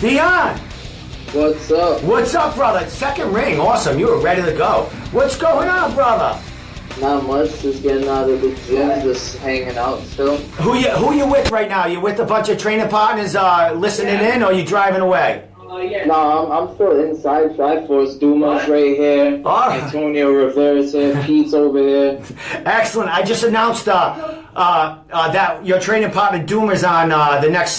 Dion! What's up? What's up, brother? Second ring. Awesome. You were ready to go. What's going on, brother? Not much. Just getting out of the gym, just hanging out still. Who you with right now? You with a bunch of training partners listening in, or you driving away? No, I'm still inside Triforce. Duma's right here. right. Antonio Rivera's here. Pete's over here. Excellent. I just announced that your training partner Doomer's on the next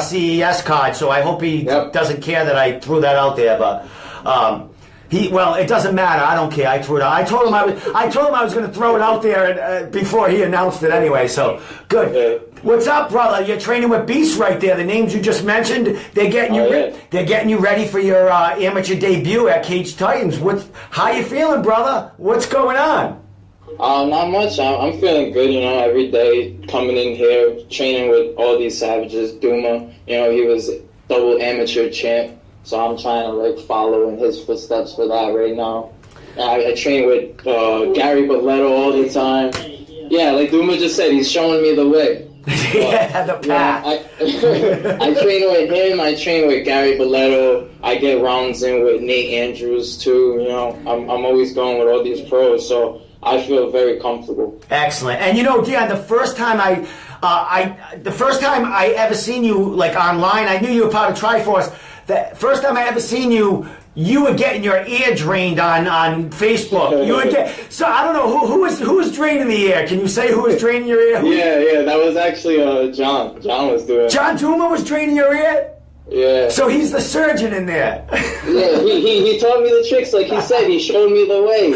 CES card, so I hope he doesn't care that I threw that out there. But it doesn't matter. I don't care. I threw it out. I told him I was going to throw it out there before he announced it anyway. So good. Okay. What's up, brother? You're training with beasts right there. The names you just mentioned. They're getting you. They're getting you ready for your amateur debut at Cage Titans. How you feeling, brother? What's going on? Not much. I'm feeling good, every day coming in here, training with all these savages. Duma, he was double amateur champ, so I'm trying to follow in his footsteps for that right now. I train with Gary Boletto all the time. Yeah, like Duma just said, he's showing me the way. The path. I train with him. I train with Gary Boletto. I get rounds in with Nate Andrews too. I'm always going with all these pros, so I feel very comfortable. Excellent. And Dion, the first time I ever seen you online, I knew you were part of Triforce. The first time I ever seen you, you were getting your ear drained on Facebook. So I don't know who was draining the ear. Can you say who was draining your ear? Yeah, that was actually John. John was doing it. John Duma was draining your ear? Yeah. So he's the surgeon in there. Yeah, he taught me the tricks, like he said. He showed me the way.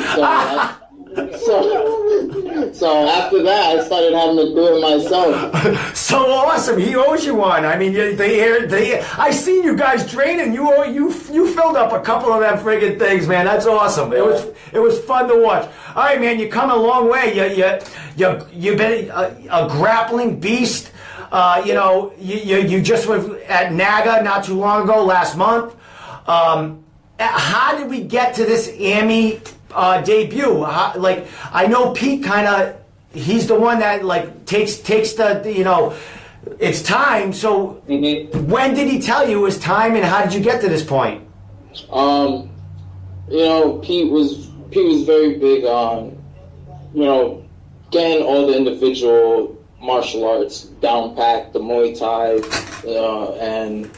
So after that, I started having to do it myself. So awesome! He owes you one. I mean, I seen you guys training. You filled up a couple of them friggin' things, man. That's awesome. It was fun to watch. All right, man. You come a long way. You've been a grappling beast. You just were at NAGA not too long ago, last month. How did we get to this AMI debut? I know Pete he's the one that takes the it's time. So when did he tell you it was time, and how did you get to this point? Pete was very big on getting all the individual martial arts down packed, the Muay Thai, and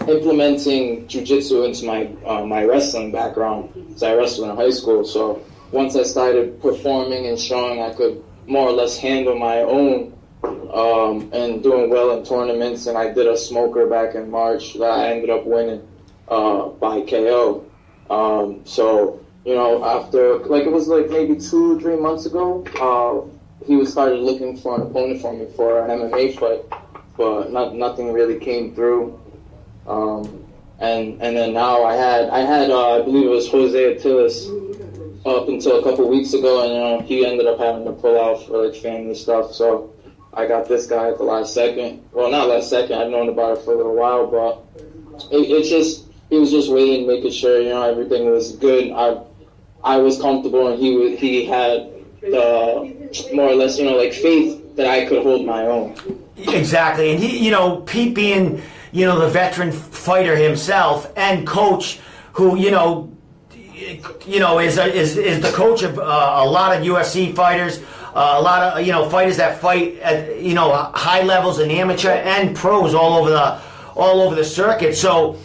implementing jiu-jitsu into my wrestling background, because I wrestled in high school. So once I started performing and showing I could more or less handle my own, and doing well in tournaments, and I did a smoker back in March that I ended up winning by KO. So after it was maybe 2-3 months ago, he started looking for an opponent for me for an MMA fight, but nothing really came through. And then now I had I believe it was Jose Atilis up until a couple weeks ago, and he ended up having to pull out for family stuff. So I got this guy at the last second. Well, not last second. I've known about it for a little while, but he was just waiting, making sure everything was good. I was comfortable, and he had the more or less faith that I could hold my own. Exactly. And he Pete being the veteran fighter himself and coach who is the coach of a lot of UFC fighters, a lot of fighters that fight at high levels in amateur and pros all over the circuit. So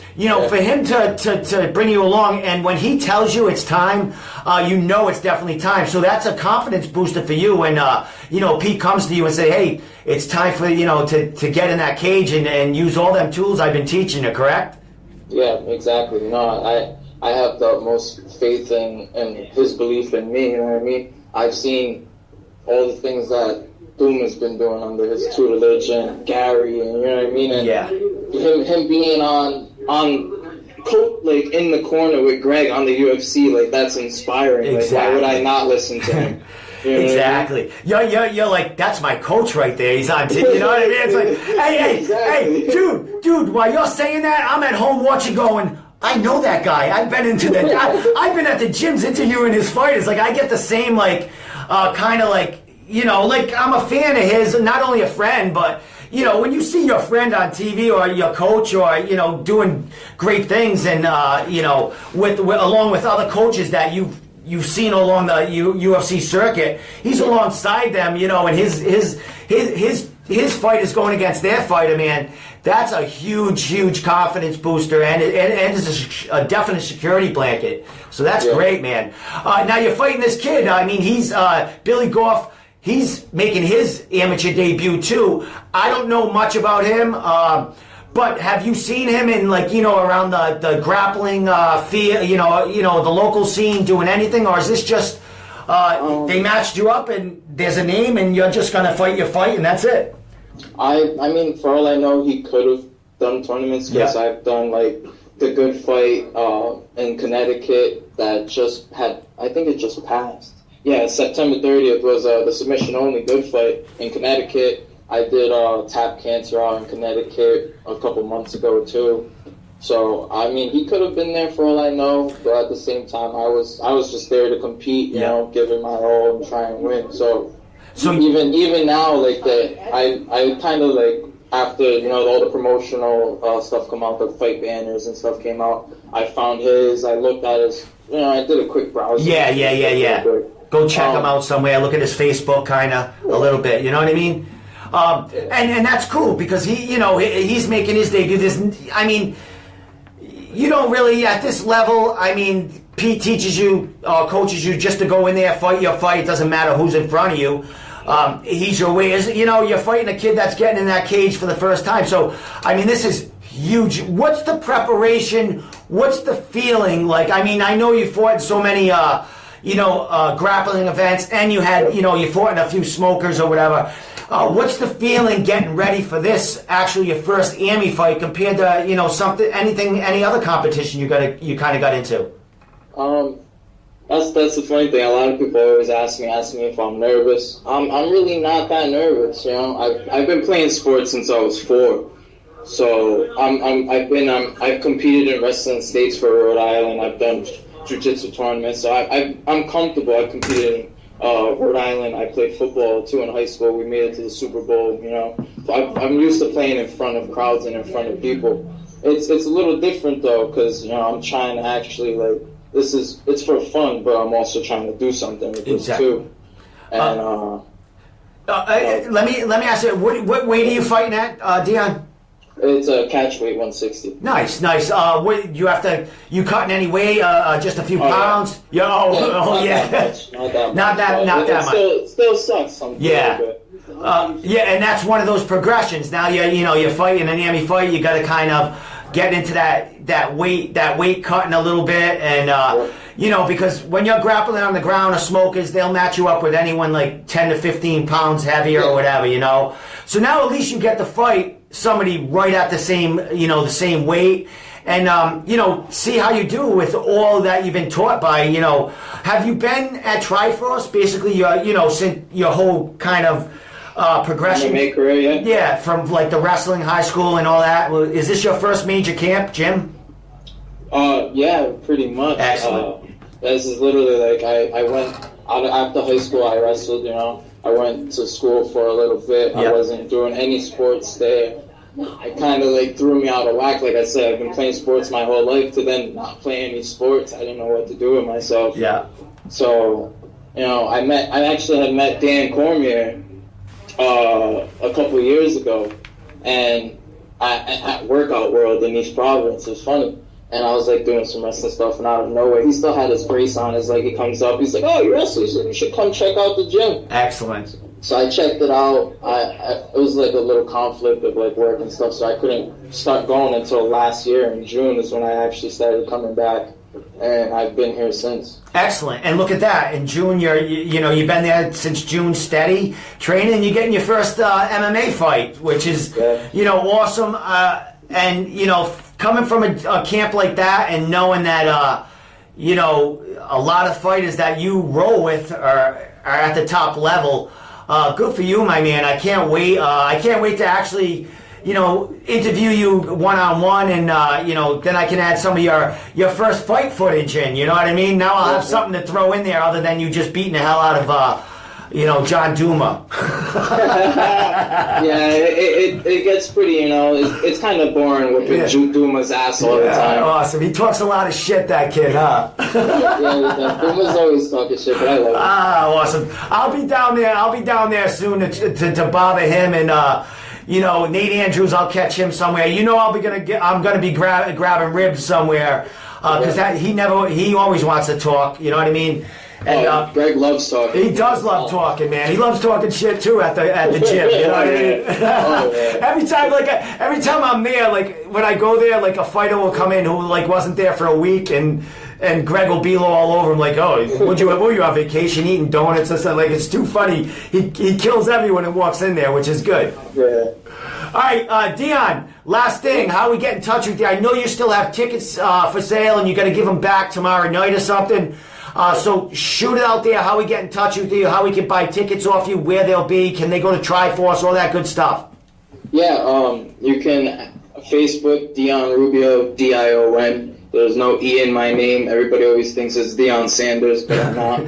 for him to bring you along, and when he tells you it's time, it's definitely time. So that's a confidence booster for you when Pete comes to you and say, hey, it's time for to get in that cage and use all them tools I've been teaching you. Correct? Yeah, exactly. I have the utmost faith in his belief in me. You know what I mean? I've seen all the things that Doom has been doing under his tutelage, and Gary, and you know what I mean? And him being on in the corner with Greg on the UFC, that's inspiring. Exactly. Why would I not listen to him? Exactly. I mean? You're like, that's my coach right there. He's on you know what I mean? It's like, hey, dude, while you're saying that, I'm at home watching going, I know that guy. I've been at the gyms interviewing his fighters. I get the same like I'm a fan of his, not only a friend, but when you see your friend on TV or your coach or doing great things, and along with other coaches that you've seen along the UFC circuit, he's alongside them, and his fight is going against their fighter, man. That's a huge confidence booster, and it's a definite security blanket. So that's great, man. Now you're fighting this kid. I mean, he's Billy Goff. He's making his amateur debut too. I don't know much about him, but have you seen him in around the grappling field, the local scene doing anything, or is this just they matched you up and there's a name and you're just gonna fight your fight and that's it? I mean, for all I know, he could have done tournaments because I've done the Good Fight in Connecticut that just had, I think it just passed. Yeah, September 30th was the submission-only Good Fight in Connecticut. I did Tap Cancer out in Connecticut a couple months ago, too. So, I mean, he could have been there for all I know, but at the same time, I was just there to compete, you know, give it my all and try and win. So even now, I kind of, after, all the promotional stuff come out, the fight banners and stuff came out, I found his, I looked at his, I did a quick browse. Yeah. Go check him out somewhere. Look at his Facebook, kind of a little bit. You know what I mean? And that's cool because he's making his debut. I mean, you don't really at this level. I mean, Pete teaches you, coaches you just to go in there, fight your fight. It doesn't matter who's in front of you. He's your way. You're fighting a kid that's getting in that cage for the first time. So, I mean, this is huge. What's the preparation? What's the feeling like? I mean, I know you fought in so many. Grappling events, and you had, you fought in a few smokers or whatever. What's the feeling getting ready for this, actually your first AMI fight compared to, any other competition you kind of got into? That's the funny thing. A lot of people always ask me if I'm nervous. I'm really not that nervous, I've been playing sports since I was 4. So I've competed in wrestling states for Rhode Island. I've done jiu-jitsu tournaments, so I'm comfortable. I competed in Rhode Island. I played football too in high school. We made it to the Super Bowl. So I'm used to playing in front of crowds and in front of people. It's a little different though, because I'm trying to actually it's for fun, but I'm also trying to do something with this too. And let me ask you, what weight are you fighting at, Dion? It's a catch weight 160. Nice. What you cutting any weight? Just a few pounds? Yeah. Not that much. Still sucks. Yeah, and that's one of those progressions. Now you're fighting an AMI fight. You got to kind of get into that weight cutting a little bit, and because when you're grappling on the ground, or smokers, they'll match you up with anyone like 10 to 15 pounds heavier or whatever. So now at least you get to fight somebody right at the same weight, and see how you do with all that you've been taught by. Have you been at Triforce basically since your whole kind of progression? MMA career, yeah, from the wrestling, high school, and all that. Is this your first major camp, gym? Yeah, pretty much. Excellent. This is literally I went out after high school. I wrestled. I went to school for a little bit. I wasn't doing any sports there. It kind of threw me out of whack. Like I said, I've been playing sports my whole life to then not play any sports. I didn't know what to do with myself. Yeah. So, I actually had met Dan Cormier a couple of years ago, and at Workout World in East Providence. It was funny. And I was doing some wrestling stuff, and out of nowhere, he still had his brace on. He comes up, he's like, "Oh, you wrestle? You should come check out the gym." Excellent. So I checked it out. It was a little conflict of work and stuff, so I couldn't start going until last year in June is when I actually started coming back, and I've been here since. Excellent. And look at that. In June, you've been there since June, steady training, and you're getting your first MMA fight, which is awesome. And coming from a camp like that and knowing that a lot of fighters that you roll with are at the top level. Good for you, my man. I can't wait. I can't wait to actually, interview you one-on-one, and then I can add some of your first fight footage in. You know what I mean? Now I'll have something to throw in there other than you just beating the hell out of John Duma. Yeah, it gets pretty, it's kind of boring with Duma's ass all the time. Awesome. He talks a lot of shit, that kid, huh? Yeah, Duma's always talking shit, but I love it. Awesome. I'll be down there soon to bother him, and Nate Andrews, I'll catch him somewhere. I'm gonna be grabbing ribs somewhere, because he always wants to talk, you know what I mean? And Greg loves talking. He does love talking, man. He loves talking shit too at the gym. You know what I mean? Every time I'm there, like when I go there, like a fighter will come in who like wasn't there for a week, and Greg will be all over him, like, oh, were you on vacation eating donuts and stuff? Like, it's too funny. He kills everyone who walks in there, which is good. Yeah. All right, Dion, last thing, how we get in touch with you? I know you still have tickets for sale, and you got to give them back tomorrow night or something. So shoot it out there, how we get in touch with you, how we can buy tickets off you, where they'll be, can they go to Triforce, all that good stuff. Yeah, you can Facebook, Dion Rubio, Dion. There's no E in my name. Everybody always thinks it's Deion Sanders, but I'm not.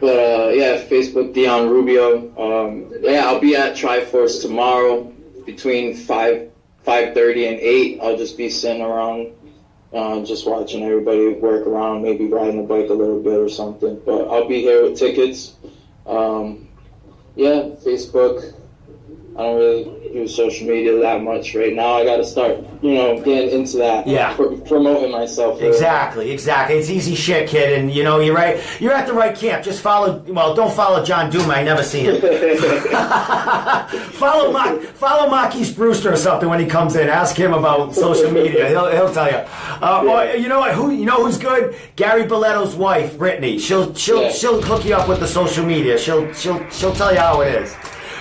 Facebook, Dion Rubio. I'll be at Triforce tomorrow between 5:30 and 8. I'll just be sitting around, just watching everybody work around, maybe riding a bike a little bit or something. But I'll be here with tickets. Facebook. I don't really use social media that much right now. I got to start, getting into that. Yeah. Promoting myself. Really. Exactly. It's easy shit, kid. And, you're right. You're at the right camp. Just don't follow John Duma. I never see him. Follow Marquise Brewster or something when he comes in. Ask him about social media. He'll tell you. Or, you know what? Who's good? Gary Bolletto's wife, Brittany. She'll hook you up with the social media. She'll tell you how it is.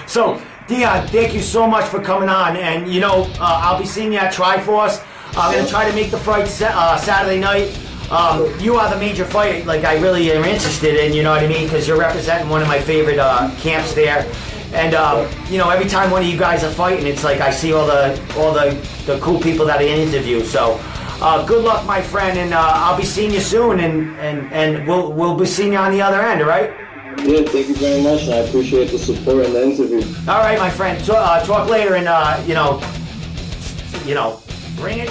So, Dion, thank you so much for coming on, and I'll be seeing you at Triforce. I'm going to try to make the fight Saturday night. You are the major fight, like I really am interested in, you know what I mean, because you're representing one of my favorite camps there. And every time one of you guys are fighting, it's like I see all the cool people that I interview. So good luck, my friend, and I'll be seeing you soon, and we'll be seeing you on the other end, all right? Yeah, thank you very much, and I appreciate the support and the interview. All right, my friend. Talk later, and bring it.